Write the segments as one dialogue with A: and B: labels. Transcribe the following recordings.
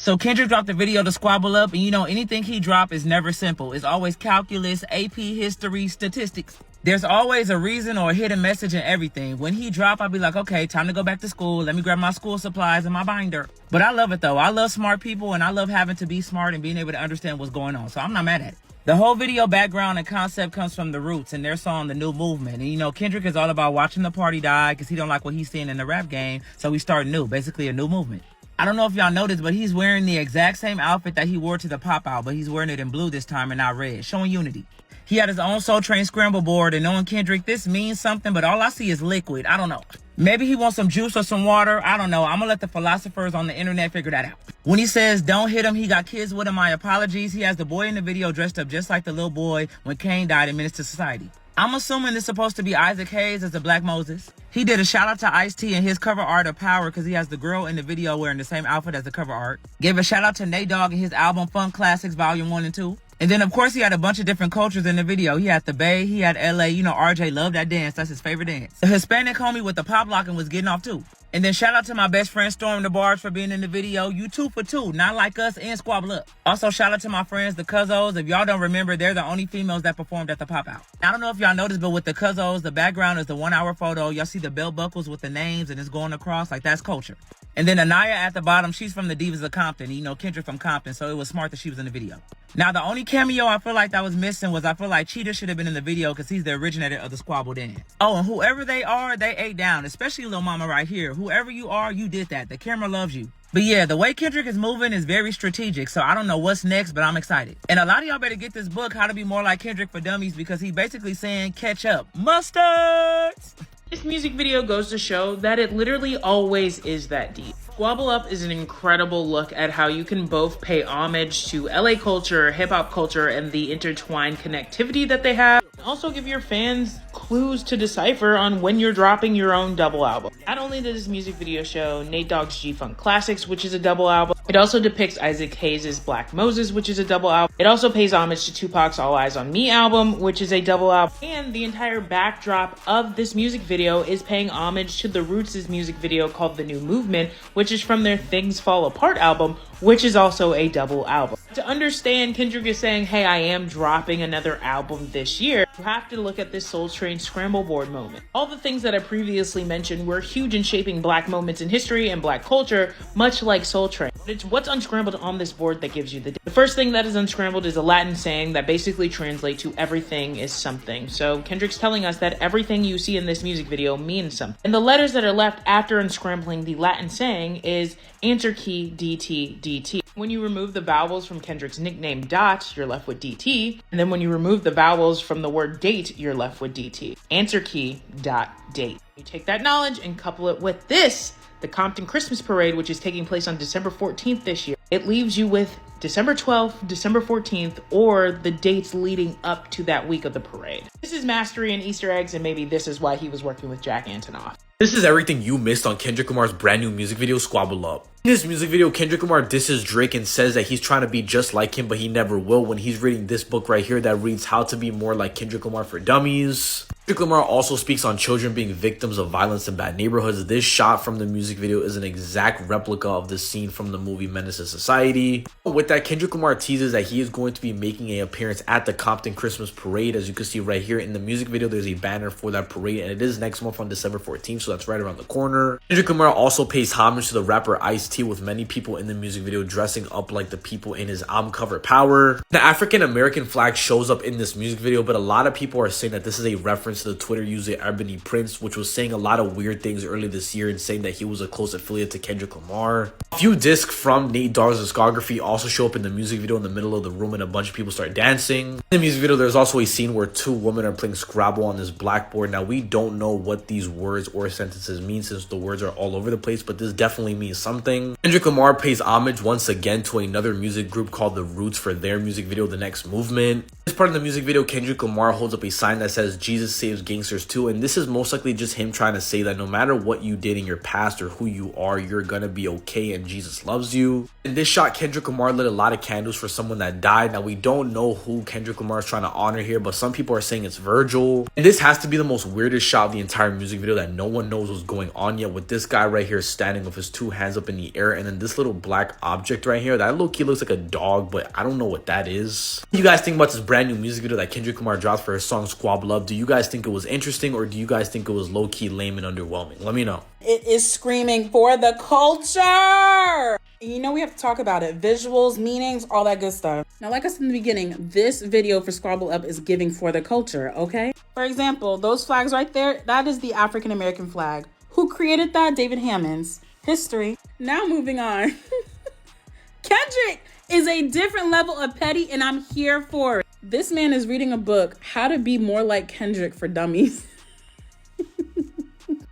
A: So Kendrick dropped the video to Squabble Up, and you know, anything he drop is never simple. It's always calculus, AP, history, statistics. There's always a reason or a hidden message in everything. When he drop, I'll be like, okay, time to go back to school. Let me grab my school supplies and my binder. But I love it though. I love smart people, and I love having to be smart and being able to understand what's going on. So I'm not mad at it. The whole video background and concept comes from The Roots and their song, The New Movement. And you know, Kendrick is all about watching the party die because he don't like what he's seeing in the rap game. So we start new, basically a new movement. I don't know if y'all noticed, but he's wearing the exact same outfit that he wore to the pop out, but he's wearing it in blue this time and not red, showing unity. He had his own Soul Train scramble board, and knowing Kendrick, this means something, but all I see is liquid. I don't know. Maybe he wants some juice or some water. I don't know. I'm gonna let the philosophers on the internet figure that out. When he says, don't hit him, he got kids with him, my apologies. He has the boy in the video dressed up just like the little boy when Kane died in Menace to Society. I'm assuming this is supposed to be Isaac Hayes as the Black Moses. He did a shout out to Ice-T and his cover art of Power because he has the girl in the video wearing the same outfit as the cover art. Gave a shout out to Nate Dogg and his album Funk Classics Volume 1 and 2. And then, of course, he had a bunch of different cultures in the video. He had the Bay, he had LA. You know, RJ loved that dance. That's his favorite dance. The Hispanic homie with the pop locking was getting off too. And then shout out to my best friend Storm the Bars for being in the video. You 2 for 2, not like us, and Squabble Up. Also shout out to my friends, the Cuzzos. If y'all don't remember, they're the only females that performed at the pop out. I don't know if y'all noticed, but with the Cuzzos, the background is the 1 hour photo. Y'all see the belt buckles with the names and it's going across, like that's culture. And then Anaya at the bottom, she's from the Divas of Compton. You know, Kendrick from Compton, so it was smart that she was in the video. Now, the only cameo I feel like that was missing was I feel like Cheetah should have been in the video because he's the originator of the Squabble dance. Oh, and whoever they are, they ate down, especially Lil Mama right here. Whoever you are, you did that. The camera loves you. But yeah, the way Kendrick is moving is very strategic, so I don't know what's next, but I'm excited. And a lot of y'all better get this book, How to Be More Like Kendrick for Dummies, because he basically saying, catch up. Mustards!
B: This music video goes to show that it literally always is that deep. Squabble Up is an incredible look at how you can both pay homage to LA culture, hip hop culture, and the intertwined connectivity that they have. Also give your fans clues to decipher on when you're dropping your own double album. Not only does this music video show Nate Dogg's G-Funk Classics, which is a double album, it also depicts Isaac Hayes' Black Moses, which is a double album. It also pays homage to Tupac's All Eyes on Me album, which is a double album. And the entire backdrop of this music video is paying homage to The Roots' music video called The New Movement, which is from their Things Fall Apart album, which is also a double album. To understand, Kendrick is saying, hey, I am dropping another album this year. You have to look at this Soul Train scramble board moment. All the things that I previously mentioned were huge in shaping Black moments in history and Black culture, much like Soul Train. But it's what's unscrambled on this board that gives you the first thing that is unscrambled is a Latin saying that basically translates to everything is something. So Kendrick's telling us that everything you see in this music video means something. And the letters that are left after unscrambling the Latin saying is answer key DT DT. When you remove the vowels from Kendrick's nickname Dot, you're left with DT. And then when you remove the vowels from the word date, you're left with DT. Answer key dot date. You take that knowledge and couple it with this, the Compton Christmas Parade, which is taking place on December 14th this year. It leaves you with December 12th, December 14th, or the dates leading up to that week of the parade. This is mastery and Easter eggs, and maybe this is why he was working with Jack Antonoff.
C: This is everything you missed on Kendrick Lamar's brand new music video, Squabble Up. In this music video, Kendrick Lamar disses Drake and says that he's trying to be just like him, but he never will, when he's reading this book right here that reads How to Be More Like Kendrick Lamar for Dummies. Kendrick Lamar also speaks on children being victims of violence in bad neighborhoods. This shot from the music video is an exact replica of the scene from the movie Menace to Society. With that, Kendrick Lamar teases that he is going to be making an appearance at the Compton Christmas Parade. As you can see right here in the music video, there's a banner for that parade, and it is next month on December 14th, so that's right around the corner. Kendrick Lamar also pays homage to the rapper Ice-T, with many people in the music video dressing up like the people in his album cover Power. The African American flag shows up in this music video, but a lot of people are saying that this is a reference to the Twitter user Ebony Prince, which was saying a lot of weird things earlier this year and saying that he was a close affiliate to Kendrick Lamar. A few discs from Nate Dogg's discography also show up in the music video in the middle of the room, and a bunch of people start dancing. In the music video, there's also a scene where two women are playing Scrabble on this blackboard. Now, we don't know what these words or sentences mean since the words are all over the place, but this definitely means something. Kendrick Lamar pays homage once again to another music group called The Roots for their music video, The Next Movement. This part of the music video, Kendrick Lamar holds up a sign that says Jesus saves gangsters too, and this is most likely just him trying to say that no matter what you did in your past or who you are, you're gonna be okay and Jesus loves you. In this shot, Kendrick Lamar lit a lot of candles for someone that died. Now we don't know who Kendrick Lamar is trying to honor here, but some people are saying it's Virgil. And this has to be the most weirdest shot of the entire music video that no one knows what's going on yet, with this guy right here standing with his two hands up in the air, and then this little black object right here that low-key looks like a dog, but I don't know what that is. What do you guys think about this brand new music video that Kendrick Lamar dropped for his song Squabble Up? Do you guys think it was interesting, or do you guys think it was low-key lame and underwhelming? Let me know.
D: It is screaming for the culture. You know we have to talk about it. Visuals, meanings, all that good stuff. Now, like I said in the beginning, this video for Squabble Up is giving for the culture, okay? For example, those flags right there, that is the African American flag. Who created that? David Hammonds. History. Now moving on. Kendrick is a different level of petty, and I'm here for it. This man is reading a book, How to Be More Like Kendrick for Dummies.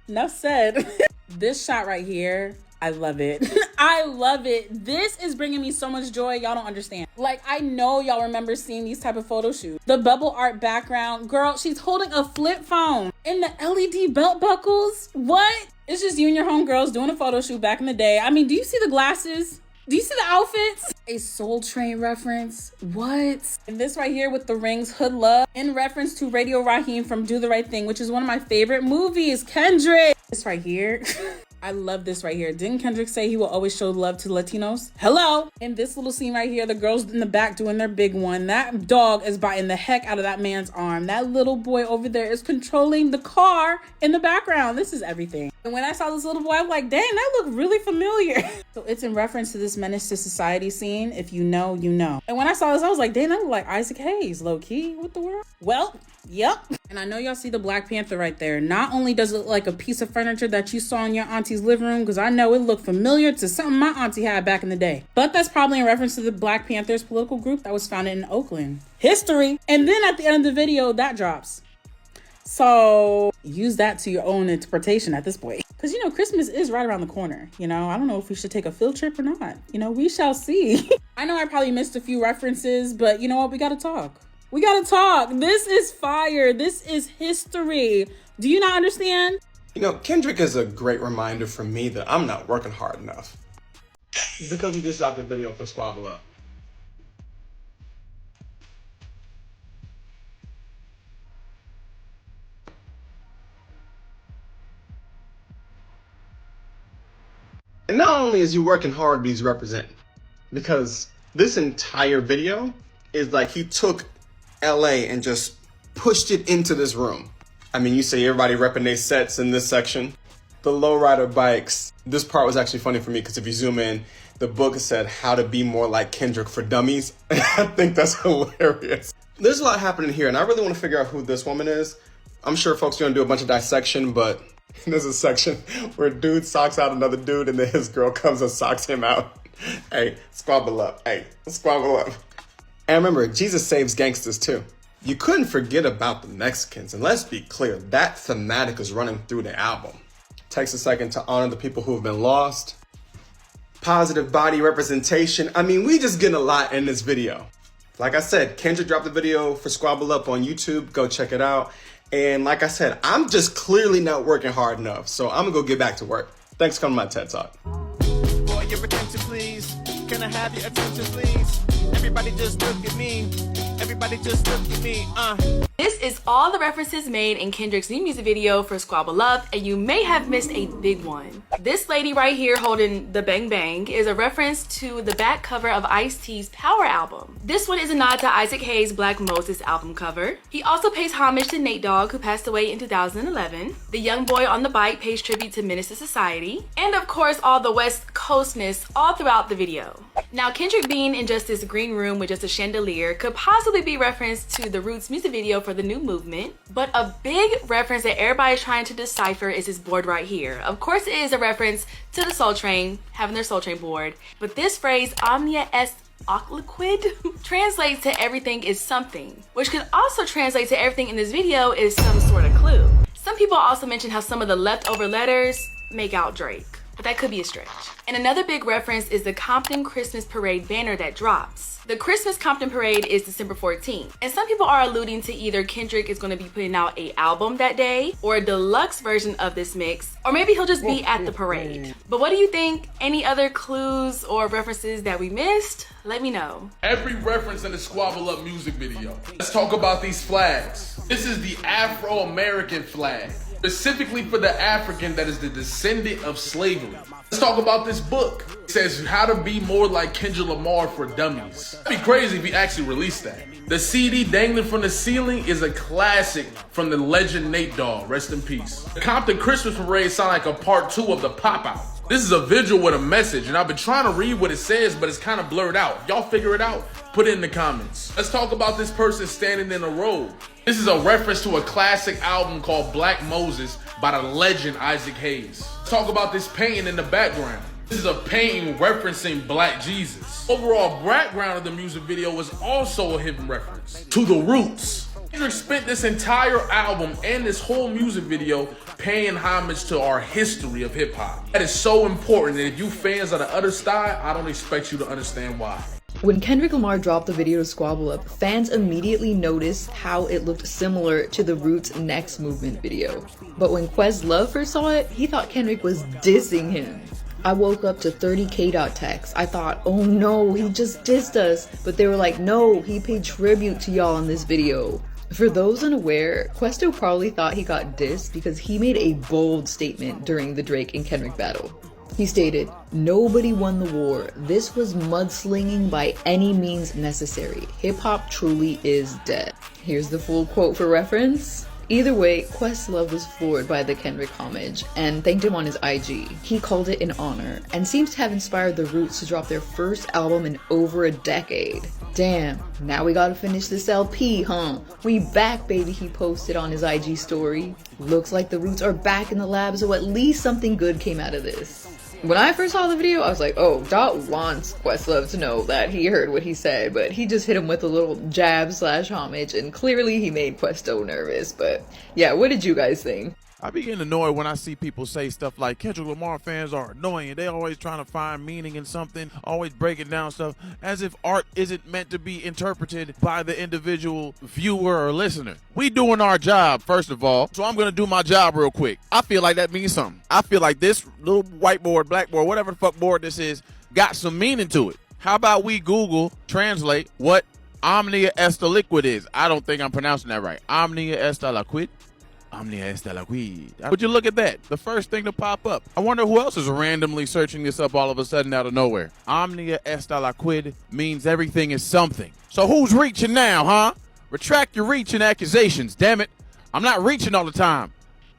D: Enough said. This shot right here, I love it. I love it. This is bringing me so much joy. Y'all don't understand. Like, I know y'all remember seeing these type of photo shoots. The bubble art background. Girl, she's holding a flip phone. And the LED belt buckles. What? It's just you and your homegirls doing a photo shoot back in the day. I mean, do you see the glasses? Do you see the outfits? A Soul Train reference. What? And this right here with the rings, Hood Love, in reference to Radio Raheem from Do the Right Thing, which is one of my favorite movies. Kendrick. This right here. I love this right here. Didn't Kendrick say he will always show love to Latinos? Hello. In this little scene right here, the girls in the back doing their big one. That dog is biting the heck out of that man's arm. That little boy over there is controlling the car in the background. This is everything. And when I saw this little boy, I'm like, dang, that looked really familiar. So it's in reference to this Menace to Society scene. If you know, you know. And when I saw this, I was like, dang, that looked like Isaac Hayes, low key. What the world? Well, yep. And I know y'all see the Black Panther right there. Not only does it look like a piece of furniture that you saw in your auntie's living room, because I know it looked familiar to something my auntie had back in the day. But that's probably in reference to the Black Panthers political group that was founded in Oakland. History. And then at the end of the video, that drops. So use that to your own interpretation at this point. Because, you know, Christmas is right around the corner. You know, I don't know if we should take a field trip or not. You know, we shall see. I know I probably missed a few references, but you know what? We got to talk. We got to talk. This is fire. This is history. Do you not understand?
E: You know, Kendrick is a great reminder for me that I'm not working hard enough. Because we just dropped a video for Squabble Up. And not only is he working hard, but he's representing. Because this entire video is like he took LA and just pushed it into this room. I mean, you see everybody repping their sets in this section. The lowrider bikes. This part was actually funny for me because if you zoom in, the book said How to Be More Like Kendrick for Dummies. I think that's hilarious. There's a lot happening here, and I really want to figure out who this woman is. I'm sure folks are going to do a bunch of dissection, but there's a section where a dude socks out another dude and then his girl comes and socks him out. Hey, squabble up. Hey, squabble up. And remember, Jesus saves gangsters too. You couldn't forget about the Mexicans, and let's be clear, that thematic is running through the album. Takes a second to honor the people who have been lost. Positive body representation. I mean, we just getting a lot in this video. Like I said, Kendrick dropped the video for Squabble Up on YouTube. Go check it out. And like I said, I'm just clearly not working hard enough, so I'm gonna go get back to work. Thanks for coming to my TED Talk.
F: Boy, your attention, please. Can I have your attention, please? Everybody just look at me. Everybody just look at me.
G: This is all the references made in Kendrick's new music video for Squabble Up, and you may have missed a big one. This lady right here holding the bang bang is a reference to the back cover of Ice-T's Power album. This one is a nod to Isaac Hayes' Black Moses album cover. He also pays homage to Nate Dogg, who passed away in 2011. The young boy on the bike pays tribute to Menace to Society. And of course, all the West Coastness all throughout the video. Now, Kendrick being in just this green room with just a chandelier could possibly be referenced to the Roots music video for the new movement, but a big reference that everybody's trying to decipher is this board right here. Of course, it is a reference to the Soul Train, having their Soul Train board, but this phrase, omnia est hoc liquid, translates to everything is something, which could also translate to everything in this video is some sort of clue. Some people also mention how some of the leftover letters make out Drake, but that could be a stretch. And another big reference is the Compton Christmas Parade banner that drops. The Christmas Compton Parade is December 14th. And some people are alluding to either Kendrick is going to be putting out an album that day or a deluxe version of this mix, or maybe he'll just be at the parade. But what do you think? Any other clues or references that we missed? Let me know.
H: Every reference in the Squabble Up music video. Let's talk about these flags. This is the Afro-American flag, specifically for the African that is the descendant of slavery. Let's talk about this book. It says how to be more like Kendrick Lamar for dummies. It'd be crazy if he actually released that. The CD dangling from the ceiling is a classic from the legend Nate Dogg, rest in peace. The Compton Christmas Parade sound like a part 2 of the Pop Out. This is a visual with a message, and I've been trying to read what it says, but it's kind of blurred out. Y'all figure it out? Put it in the comments. Let's talk about this person standing in a robe. This is a reference to a classic album called Black Moses by the legend Isaac Hayes. Let's talk about this painting in the background. This is a painting referencing Black Jesus. Overall background of the music video was also a hidden reference to the roots. Kendrick spent this entire album and this whole music video paying homage to our history of hip hop. That is so important, and if you fans of the other style, I don't expect you to understand why.
I: When Kendrick Lamar dropped the video to Squabble Up, fans immediately noticed how it looked similar to the Roots Next Movement video. But when Questlove first saw it, he thought Kendrick was dissing him. I woke up to 30k texts. I thought, oh no, he just dissed us. But they were like, no, he paid tribute to y'all in this video. For those unaware, Questo probably thought he got dissed because he made a bold statement during the Drake and Kendrick battle. He stated, "Nobody won the war. This was mudslinging by any means necessary. Hip-hop truly is dead." Here's the full quote for reference. Either way, Questlove was floored by the Kendrick homage and thanked him on his IG. He called it an honor and seems to have inspired the Roots to drop their first album in over a decade. Damn, now we gotta finish this LP, huh? We back, baby, he posted on his IG story. Looks like the Roots are back in the lab, so at least something good came out of this. When I first saw the video, I was like, oh, Dot wants Questlove to know that he heard what he said, but he just hit him with a little jab / homage, and clearly he made Questo nervous. But yeah, what did you guys think?
J: I be getting annoyed when I see people say stuff like Kendrick Lamar fans are annoying. They always trying to find meaning in something, always breaking down stuff as if art isn't meant to be interpreted by the individual viewer or listener. We doing our job, first of all, so I'm going to do my job real quick. I feel like that means something. I feel like this little whiteboard, blackboard, whatever the fuck board this is, got some meaning to it. How about we Google translate what Omnia Esta Liquid is? I don't think I'm pronouncing that right. Omnia Esta Liquid. Omnia Esta Liquid. Would you look at that? The first thing to pop up. I wonder who else is randomly searching this up all of a sudden out of nowhere. Omnia Esta Liquid means everything is something. So who's reaching now, huh? Retract your reaching accusations, damn it. I'm not reaching all the time.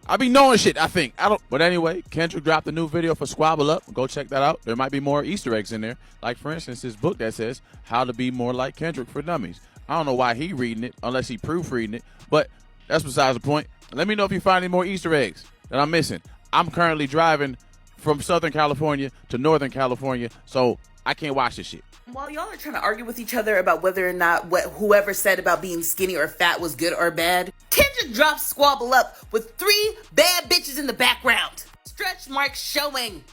J: I be knowing shit, I think. But anyway, Kendrick dropped a new video for Squabble Up. Go check that out. There might be more Easter eggs in there. Like, for instance, this book that says How to Be More Like Kendrick for Dummies. I don't know why he reading it, unless he proofreading it, but that's besides the point. Let me know if you find any more Easter eggs that I'm missing. I'm currently driving from Southern California to Northern California, so I can't watch this shit.
K: While y'all are trying to argue with each other about whether or not what whoever said about being skinny or fat was good or bad, Kendrick dropped Squabble Up with 3 bad bitches in the background. Stretch marks showing,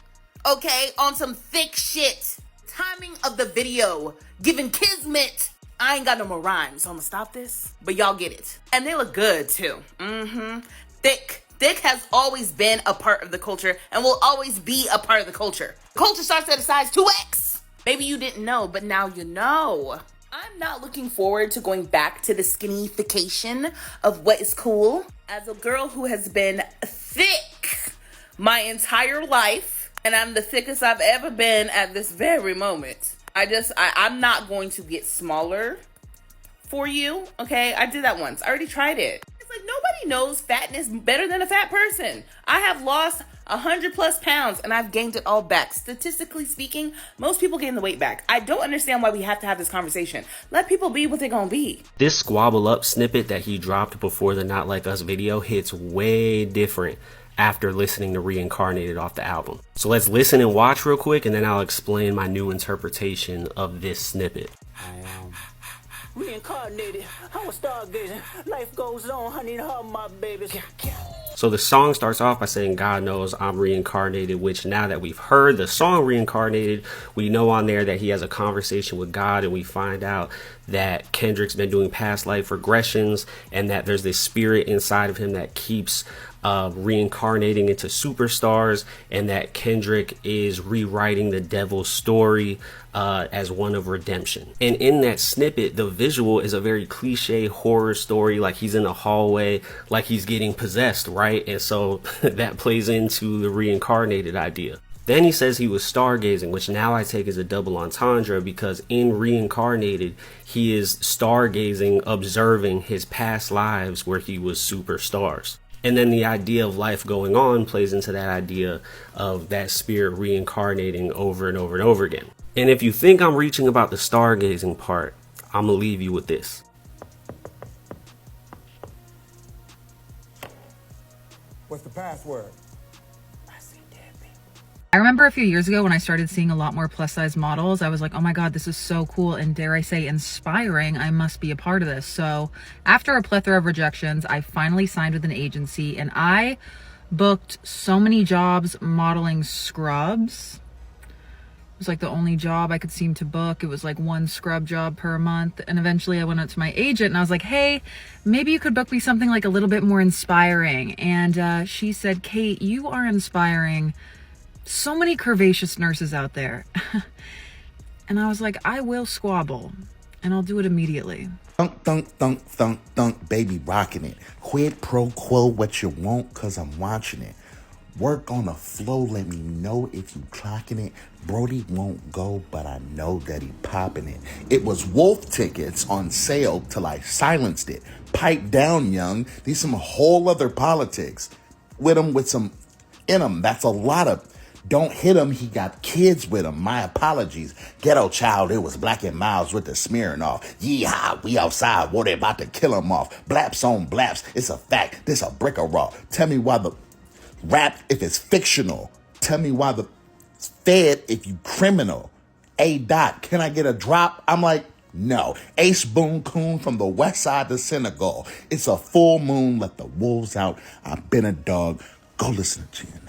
K: okay, on some thick shit. Timing of the video, giving kismet. I ain't got no more rhymes, so I'm gonna stop this. But y'all get it. And they look good, too. Thick. Thick has always been a part of the culture and will always be a part of the culture. Culture starts at a size 2X. Maybe you didn't know, but now you know. I'm not looking forward to going back to the skinnification of what is cool. As a girl who has been thick my entire life, and I'm the thickest I've ever been at this very moment. I'm not going to get smaller for you, okay? I did that once. I already tried it. It's like nobody knows fatness better than a fat person. I have lost 100+ pounds and I've gained it all back. Statistically speaking, most people gain the weight back. I don't understand why we have to have this conversation. Let people be what they're gonna be.
L: This Squabble Up snippet that he dropped before the Not Like Us video hits way different after listening to Reincarnated off the album. So let's listen and watch real quick, and then I'll explain my new interpretation of this snippet.
M: Reincarnated, I was stargazing. Life goes on, honey, and all my babies.
L: So the song starts off by saying, God knows I'm reincarnated, which now that we've heard the song Reincarnated, we know on there that he has a conversation with God, and we find out that Kendrick's been doing past life regressions and that there's this spirit inside of him that keeps reincarnating into superstars, and that Kendrick is rewriting the devil's story as one of redemption. And in that snippet, the visual is a very cliche horror story, like he's in a hallway, like he's getting possessed, right? And so that plays into the reincarnated idea. Then he says he was stargazing, which now I take as a double entendre, because in Reincarnated, he is stargazing, observing his past lives where he was superstars. And then the idea of life going on plays into that idea of that spirit reincarnating over and over and over again. And if you think I'm reaching about the stargazing part, I'm gonna leave you with this.
M: What's the password?
N: I remember a few years ago when I started seeing a lot more plus size models, I was like, oh my God, this is so cool. And dare I say inspiring, I must be a part of this. So after a plethora of rejections, I finally signed with an agency and I booked so many jobs modeling scrubs. It was like the only job I could seem to book. It was like one scrub job per month. And eventually I went up to my agent and I was like, hey, maybe you could book me something like a little bit more inspiring. And she said, Kate, you are inspiring so many curvaceous nurses out there. And I was like, I will squabble and I'll do it immediately.
O: Thunk, thunk, thunk, thunk, thunk, baby rocking it. Quid pro quo what you want, cause I'm watching it. Work on the flow, let me know if you clocking it. Brody won't go, but I know that he popping it. It was Wolf tickets on sale till I silenced it. Pipe down, young. These some whole other politics. With him with some in him, that's a lot of. Don't hit him, he got kids with him. My apologies. Ghetto child, it was Black and Miles with the smearing off. Yeehaw, we outside, what they about to kill him off. Blaps on blaps, it's a fact, this a brick of raw. Tell me why the rap if it's fictional. Tell me why the fed if you criminal. A dot, can I get a drop? I'm like, no. Ace Boone Coon from the west side to Senegal. It's a full moon, let the wolves out. I've been a dog. Go listen to Jen.